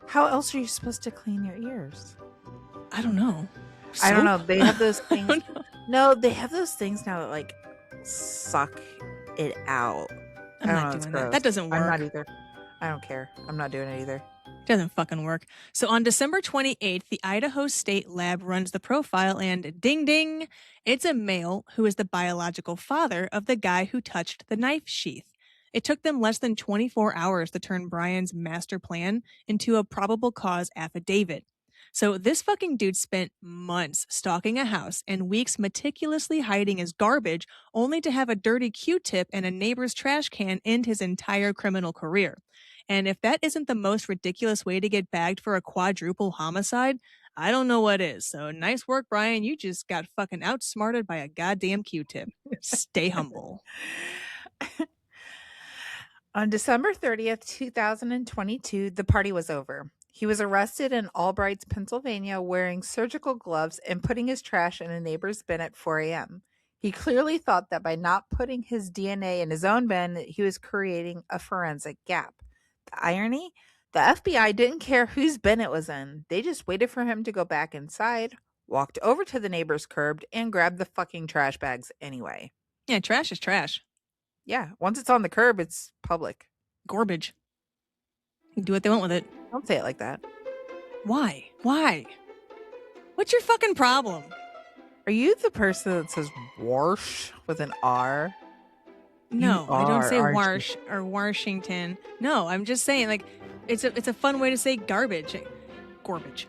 How else are you supposed to clean your ears? I don't know. I don't know. Soap? They have those things. I don't know. No, they have those things now that like suck it out. I'm I don't not know, it's doing that. gross. That doesn't work. I'm not either. I don't care. I'm not doing it either. Doesn't fucking work. So on December 28th, the Idaho State Lab runs the profile and ding ding, it's a male who is the biological father of the guy who touched the knife sheath. It took them less than 24 hours to turn Brian's master plan into a probable cause affidavit. So this fucking dude spent months stalking a house and weeks meticulously hiding his garbage only to have a dirty Q-tip and a neighbor's trash can end his entire criminal career. And if that isn't the most ridiculous way to get bagged for a quadruple homicide, I don't know what is. So nice work, Brian. You just got fucking outsmarted by a goddamn Q-tip. Stay humble. On December 30th, 2022, the party was over. He was arrested in Albrights, Pennsylvania, wearing surgical gloves and putting his trash in a neighbor's bin at 4 a.m. He clearly thought that by not putting his DNA in his own bin, he was creating a forensic gap. The irony? The FBI didn't care whose bin it was in. They just waited for him to go back inside, walked over to the neighbor's curb, and grabbed the fucking trash bags anyway. Yeah, trash is trash. Yeah, once it's on the curb, it's public. Garbage. Do what they want with it. Don't say it like that. Why? Why? What's your fucking problem? Are you the person that says wash with an R? No, I don't say aren't you? Warsh or Washington. No, I'm just saying, like, it's a fun way to say garbage. Garbage.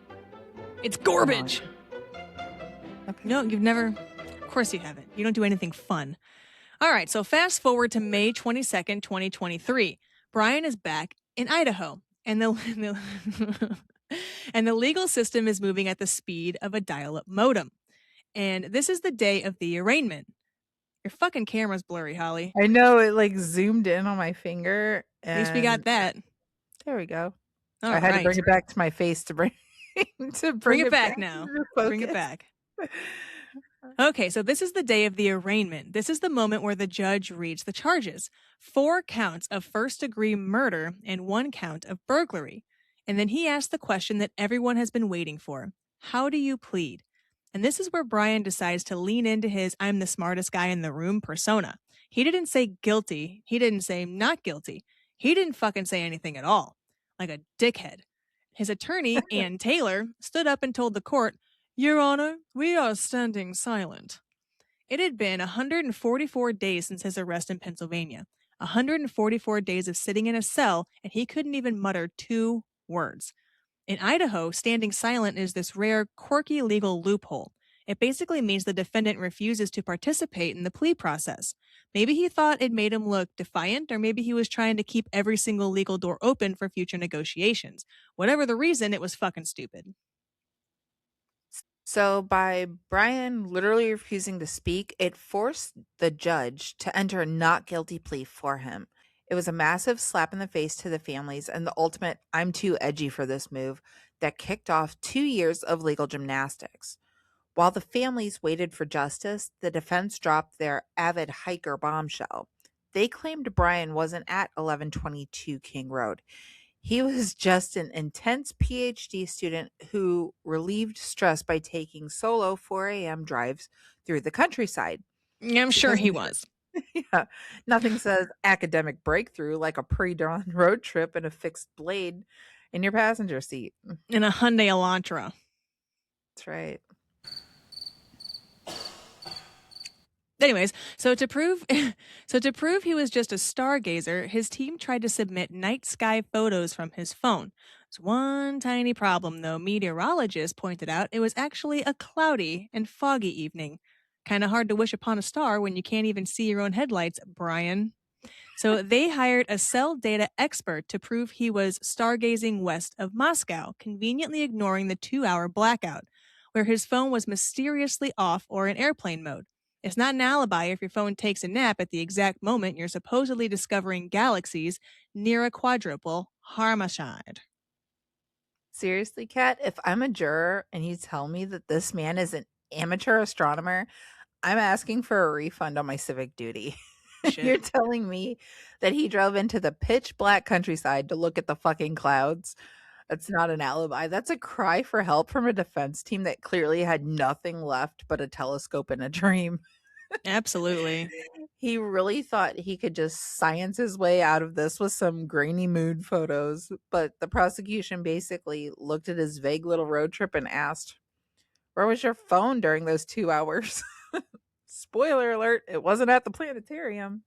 It's garbage. Okay. No, you've never. Of course you haven't. You don't do anything fun. All right, so fast forward to May 22nd, 2023. Brian is back in Idaho, and and the legal system is moving at the speed of a dial-up modem. And this is the day of the arraignment. Your fucking camera's blurry, Holly. I know it like zoomed in on my finger. At least we got that. There we go. All I had right. to bring it back to my face to bring Bring it back now. into Bring it focus. back. Okay, so this is the day of the arraignment. This is the moment where the judge reads the charges. 4 counts of first-degree murder and 1 count of burglary. And then he asks the question that everyone has been waiting for. How do you plead? And this is where Brian decides to lean into his I'm the smartest guy in the room persona. He didn't say guilty. He didn't say not guilty. He didn't fucking say anything at all. Like a dickhead. His attorney, Ann Taylor, stood up and told the court, Your Honor, we are standing silent. It had been 144 days since his arrest in Pennsylvania. 144 days of sitting in a cell, and he couldn't even mutter 2 words. In Idaho, standing silent is this rare, quirky legal loophole. It basically means the defendant refuses to participate in the plea process. Maybe he thought it made him look defiant, or maybe he was trying to keep every single legal door open for future negotiations. Whatever the reason, it was fucking stupid. So, by Brian literally refusing to speak, it forced the judge to enter a not guilty plea for him. It was a massive slap in the face to the families and the ultimate I'm too edgy for this move that kicked off 2 years of legal gymnastics. While the families waited for justice, the defense dropped their avid hiker bombshell. They claimed Brian wasn't at 1122 King Road. He was just an intense PhD student who relieved stress by taking solo 4 a.m. drives through the countryside. I'm sure Because he was. yeah, nothing says academic breakthrough like a pre-dawn road trip and a fixed blade in your passenger seat. In a Hyundai Elantra. That's right. Anyways, so to prove he was just a stargazer, his team tried to submit night sky photos from his phone. There's one tiny problem though. Meteorologists pointed out it was actually a cloudy and foggy evening. Kind of hard to wish upon a star when you can't even see your own headlights, Brian. So they hired a cell data expert to prove he was stargazing west of Moscow, conveniently ignoring the 2-hour blackout, where his phone was mysteriously off or in airplane mode. It's not an alibi if your phone takes a nap at the exact moment you're supposedly discovering galaxies near a quadruple homicide. Seriously, Kat, if I'm a juror and you tell me that this man is an amateur astronomer, I'm asking for a refund on my civic duty. You're Shit. telling me that he drove into the pitch black countryside to look at the fucking clouds. That's not an alibi. That's a cry for help from a defense team that clearly had nothing left but a telescope and a dream. Absolutely. He really thought he could just science his way out of this with some grainy mood photos, but the prosecution basically looked at his vague little road trip and asked, "Where was your phone during those 2 hours?" Spoiler alert, it wasn't at the planetarium.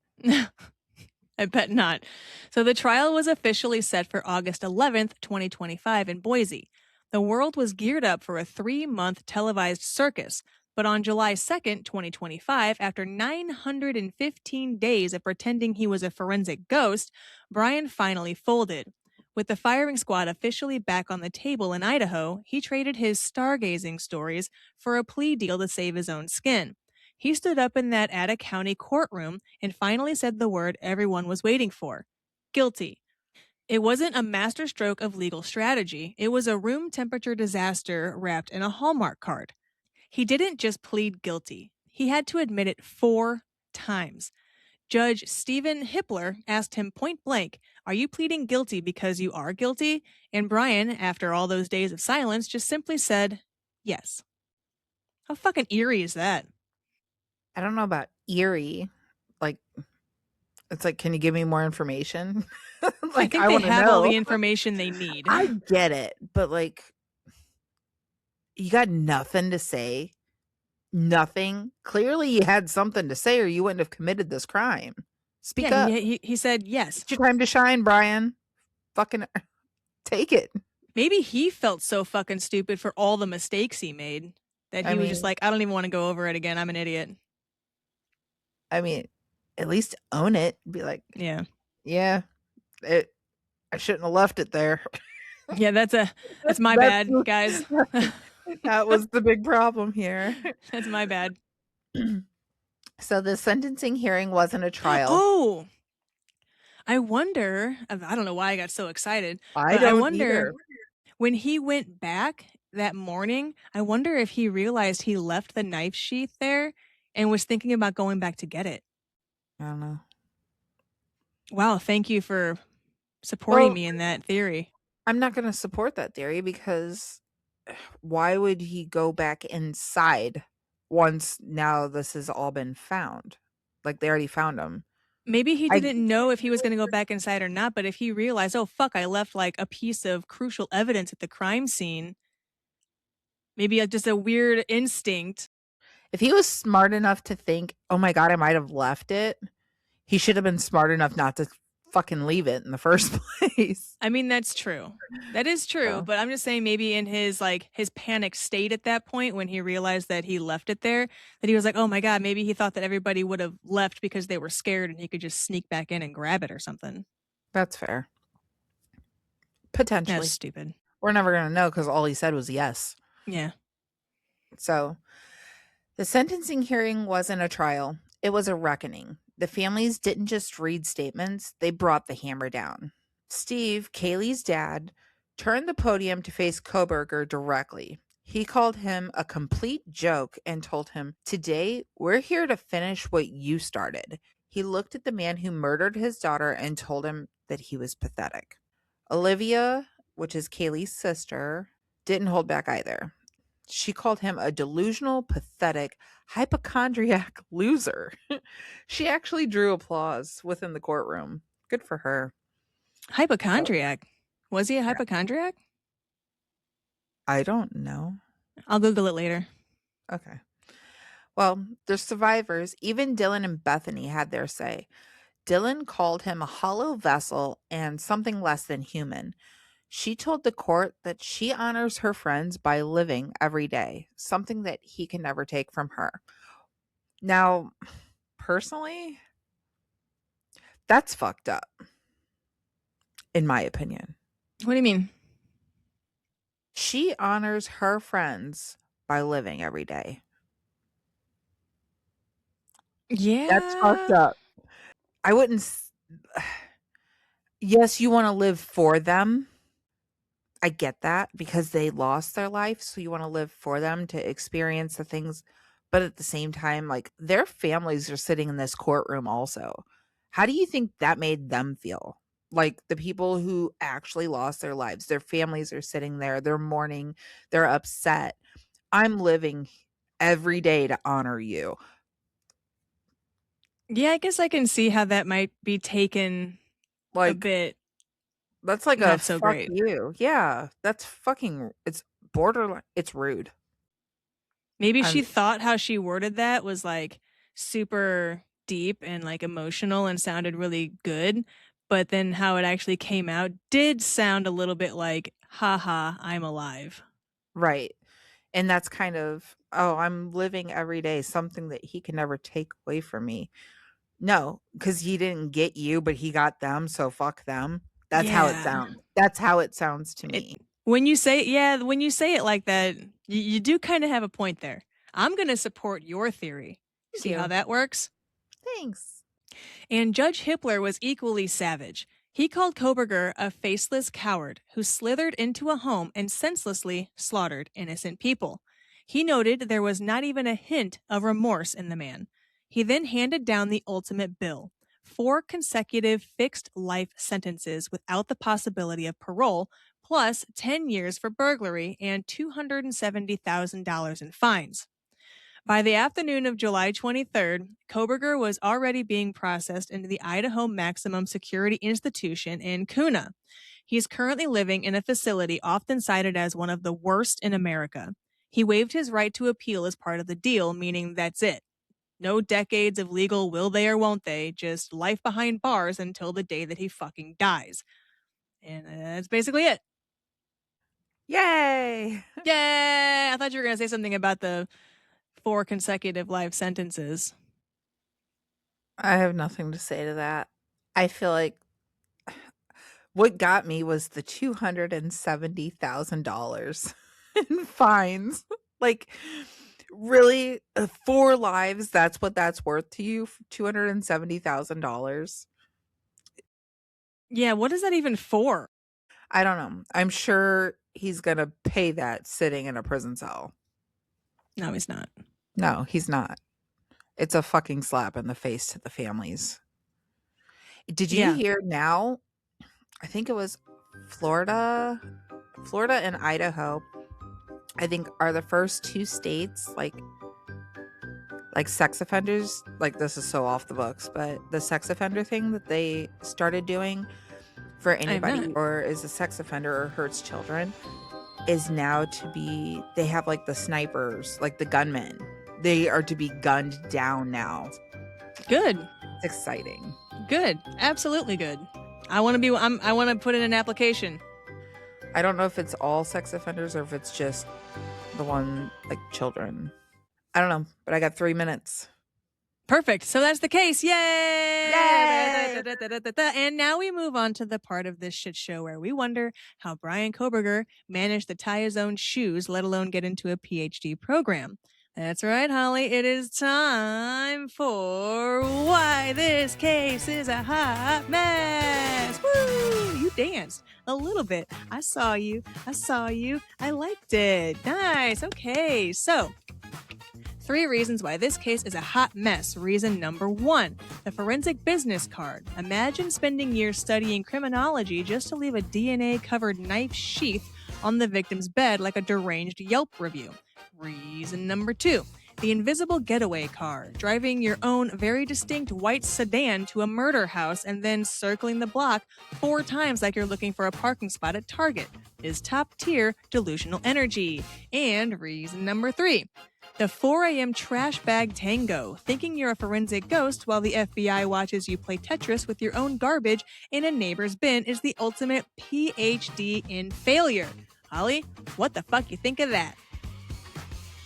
I bet not. So the trial was officially set for August 11th, 2025 in Boise. The world was geared up for a 3-month televised circus, but on July 2nd, 2025, after 915 days of pretending he was a forensic ghost, Brian finally folded. With the firing squad officially back on the table in Idaho, he traded his stargazing stories for a plea deal to save his own skin. He stood up in that Ada County courtroom and finally said the word everyone was waiting for: guilty. It wasn't a masterstroke of legal strategy, it was a room temperature disaster wrapped in a Hallmark card. He didn't just plead guilty, he had to admit it 4 times. Judge Stephen Hippler asked him point blank, "Are you pleading guilty because you are guilty?" And Brian, after all those days of silence, just simply said, "Yes." How fucking eerie is that? I don't know about eerie. Like, it's like, can you give me more information? I Like, think I they want to have all know. the information they need. I get it, but like, you got nothing to say. Nothing. Clearly, you had something to say, or you wouldn't have committed this crime. Speak Yeah, up. he said yes. It's your time to shine, Brian. Fucking take it. Maybe he felt so fucking stupid for all the mistakes he made that I he was just mean, like, I don't even want to go over it again. I'm an idiot. I mean, at least own it. Be like, Yeah. yeah, it. I shouldn't have left it there. Yeah, that's my That's bad, guys. that was the big problem here. That's my bad. So the sentencing hearing wasn't a trial. Oh, I wonder, I don't know why I got so excited, I but I don't wonder either. when he went back that morning, I wonder if he realized he left the knife sheath there and was thinking about going back to get it. I don't know. Wow, thank you for supporting Well, me in that theory. I'm not going to support that theory because why would he go back inside once now this has all been found? Like they already found him. Maybe he I didn't know if he was going to go back inside or not, but if he realized, oh fuck, I left like a piece of crucial evidence at the crime scene, maybe just a weird instinct. if he was smart enough to think, "Oh my god, I might have left it." He should have been smart enough not to fucking leave it in the first place. I mean, that's true. That is true, So, but I'm just saying maybe in his panic state at that point when he realized that he left it there, that he was like, "Oh my god, maybe he thought that everybody would have left because they were scared and he could just sneak back in and grab it or something." that's fair. That's Potentially. stupid. We're never going to know cuz all he said was yes. Yeah. So the sentencing hearing wasn't a trial, it was a reckoning. The families didn't just read statements, they brought the hammer down. Steve, Kaylee's dad, turned the podium to face Koberger directly. He called him a complete joke and told him, "Today, we're here to finish what you started." He looked at the man who murdered his daughter and told him that he was pathetic. Olivia, which is Kaylee's sister, didn't hold back either. She called him a delusional, pathetic, hypochondriac loser. She actually drew applause within the courtroom. Good for her. Hypochondriac. Was he a hypochondriac? I don't know. I'll Google it later. Okay. Well, the survivors, even Dylan and Bethany, had their say. Dylan called him a hollow vessel and something less than human. She told the court that she honors her friends by living every day, something that he can never take from her. Now, personally, that's fucked up, in my opinion. What do you mean? She honors her friends by living every day. Yeah. That's fucked up. I wouldn't. Yes, you want to live for them. I get that because they lost their life. So you want to live for them to experience the things. But at the same time, like their families are sitting in this courtroom also. How do you think that made them feel? Like the people who actually lost their lives, their families are sitting there, they're mourning, they're upset. I'm living every day to honor you. Yeah, I guess I can see how that might be taken a Like, bit that's like a not so fuck great. you. Yeah, that's fucking, it's borderline, it's rude. Maybe she I'm thought how she worded that was like super deep and like emotional and sounded really good, but then how it actually came out did sound a little bit like, haha, I'm alive. right. And that's kind of, oh, I'm living every day, something that he can never take away from me. No, because he didn't get you, but he got them, so fuck them. That's how it Yeah. sounds. That's how it sounds to It me. when you say it like that, you do kind of have a point there. I'm going to support your theory. Thank See how you. that works? Thanks. And Judge Hippler was equally savage. He called Koberger a faceless coward who slithered into a home and senselessly slaughtered innocent people. He noted there was not even a hint of remorse in the man. He then handed down the ultimate bill: 4 consecutive fixed life sentences without the possibility of parole, plus 10 years for burglary and $270,000 in fines. By the afternoon of July 23rd, Koberger was already being processed into the Idaho Maximum Security Institution in Kuna. He's currently living in a facility often cited as one of the worst in America. He waived his right to appeal as part of the deal, meaning that's it. No decades of legal will they or won't they, just life behind bars until the day that he fucking dies. And that's basically it. Yay. Yay! I thought you were going to say something about the 4 consecutive life sentences. I have nothing to say to that. I feel like what got me was the $270,000 in fines. Like, really? 4 lives? That's what that's worth to you? $270,000? Yeah, what is that even for? I don't know. I'm sure he's going to pay that sitting in a prison cell. No, he's not. No, he's not. It's a fucking slap in the face to the families. Did you Yeah. hear now? I think it was Florida. Florida and Idaho, I think, are the first 2 states like sex offenders, like this is so off the books, but the sex offender thing that they started doing for I have anybody not. or is a sex offender or hurts children is now to be, they have like the snipers, like the gunmen. They are to be gunned down now. Good. It's exciting. Good. Absolutely good. I want to put in an application. I don't know if it's all sex offenders or if it's just the one like children. I don't know, but I got 3 minutes. Perfect. So that's the case. Yay! Yay! And now we move on to the part of this shit show where we wonder how Brian Koberger managed to tie his own shoes, let alone get into a PhD program. That's right, Holly. It is time for Why This Case is a Hot Mess. Woo! You danced a little bit. I saw you. I liked it. Nice. Okay. So, 3 reasons why this case is a hot mess. Reason number 1, the forensic business card. Imagine spending years studying criminology just to leave a DNA-covered knife sheath on the victim's bed like a deranged Yelp review. Reason number 2, the invisible getaway car. Driving your own very distinct white sedan to a murder house and then circling the block 4 times like you're looking for a parking spot at Target is top-tier delusional energy. And reason number 3, the 4 a.m. trash bag tango, thinking you're a forensic ghost while the FBI watches you play Tetris with your own garbage in a neighbor's bin is the ultimate PhD in failure. Holly, what the fuck you think of that?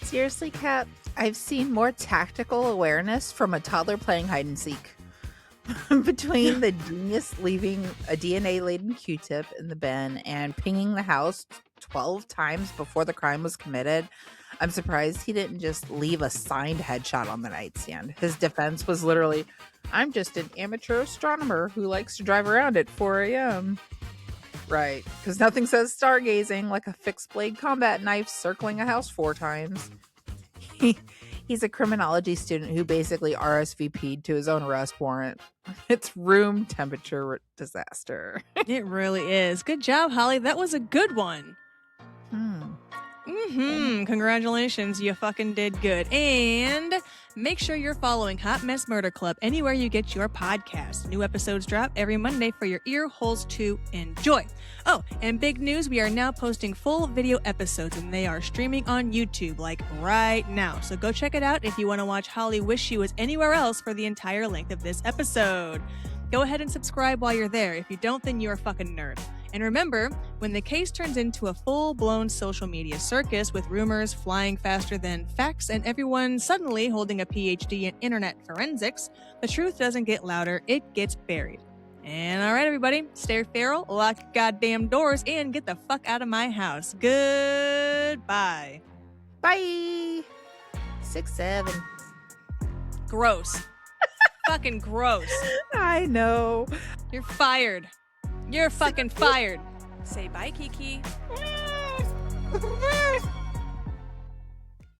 Seriously, Kat, I've seen more tactical awareness from a toddler playing hide and seek. Between the genius leaving a DNA-laden Q-tip in the bin and pinging the house 12 times before the crime was committed, I'm surprised he didn't just leave a signed headshot on the nightstand. His defense was literally, I'm just an amateur astronomer who likes to drive around at 4 a.m. Right, because nothing says stargazing like a fixed-blade combat knife circling a house 4 times. He's a criminology student who basically RSVP'd to his own arrest warrant. It's room temperature disaster. It really is. Good job, Holly. That was a good one. Congratulations, you fucking did good. And make sure you're following Hot Mess Murder Club anywhere you get your podcast. New episodes drop every Monday for your ear holes to enjoy. Oh, and big news, we are now posting full video episodes and they are streaming on YouTube like right now. So go check it out if you want to watch Holly wish she was anywhere else for the entire length of this episode. Go ahead and subscribe while you're there. If you don't, then you're a fucking nerd. And remember, when the case turns into a full-blown social media circus with rumors flying faster than facts and everyone suddenly holding a PhD in internet forensics, the truth doesn't get louder, it gets buried. And all right, everybody, stay feral, lock your goddamn doors, and get the fuck out of my house. Goodbye. Bye. 6-7. Gross. Fucking gross. I know. You're fired. You're fucking fired. Say bye, Kiki.